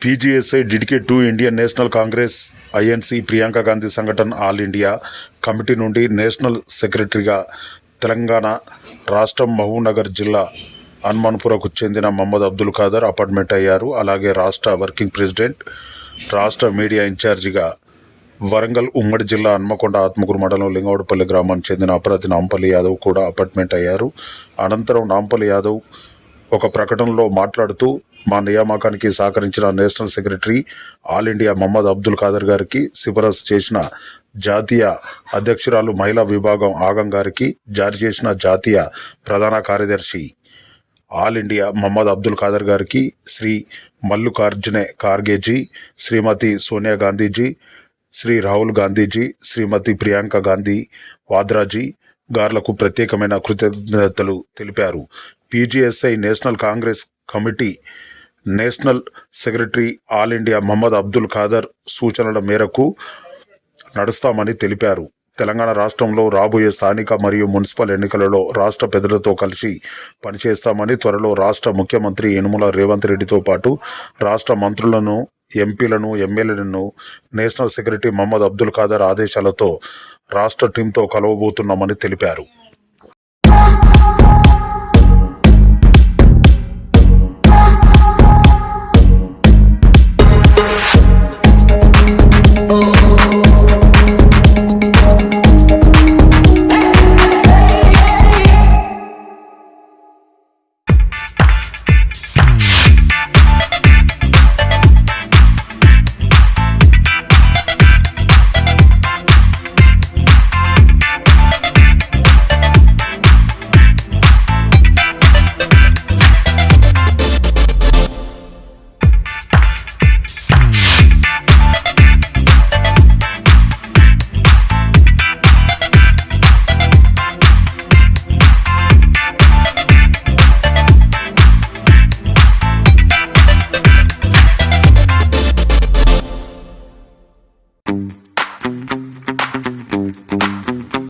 पीजीएसआई dedicate to Indian national Congress INC Priyanka Gandhi సంఘటన all India committee నుండి national సెక్రటరీగా తెలంగాణ రాష్ట్రం మహబూబ్నగర్ జిల్లా హనుమాన్పురకు చెందిన మహమ్మద్ అబ్దుల్ ఖాదర్ అపాయింట్మెంట్ అయ్యారు. అలాగే రాష్ట్ర వర్కింగ్ ప్రెసిడెంట్, రాష్ట్ర మీడియా ఇన్ఛార్జిగా వరంగల్ ఉమ్మడి జిల్లా హన్మకొండ ఆత్మకూరు మండలం లింగవడపల్లి గ్రామానికి చెందిన అపరాధి నాంపల్లి యాదవ్ కూడా అపాయింట్మెంట్ అయ్యారు. అనంతరం నాంపల్లి యాదవ్ ఒక ప్రకటనలో మాట్లాడుతూ, మా నియామకానికి సహకరించిన national secretary all India Mohammed Abdul Khader గారికి, సిఫారసు చేసిన జాతీయ అధ్యక్షురాలు మహిళా విభాగం ఆగం గారికి, జారీ చేసిన జాతీయ ప్రధాన కార్యదర్శి ఆల్ ఇండియా మహమ్మద్ అబ్దుల్ ఖాదర్ గారికి, శ్రీ మల్లికార్జునే ఖార్గేజీ, శ్రీమతి సోనియా గాంధీజీ, శ్రీ రాహుల్ గాంధీజీ, శ్రీమతి ప్రియాంక గాంధీ వాద్రాజీ గార్లకు ప్రత్యేకమైన కృతజ్ఞతలు తెలిపారు. PGSI national Congress committee national secretary all India Mohammed Abdul Khader సూచనల మేరకు నడుస్తామని తెలిపారు. తెలంగాణ రాష్ట్రంలో రాబోయే స్థానిక మరియు మున్సిపల్ ఎన్నికలలో రాష్ట్ర పెద్దలతో కలిసి పనిచేస్తామని, త్వరలో రాష్ట్ర ముఖ్యమంత్రి యనుమల రేవంత్ రెడ్డితో పాటు రాష్ట్ర మంత్రులను, ఎంపీలను, ఎమ్మెల్యేలను నేషనల్ సెక్రటరీ మహమ్మద్ అబ్దుల్ ఖాదర్ ఆదేశాలతో రాష్ట్ర టీంతో కలవబోతున్నామని తెలిపారు.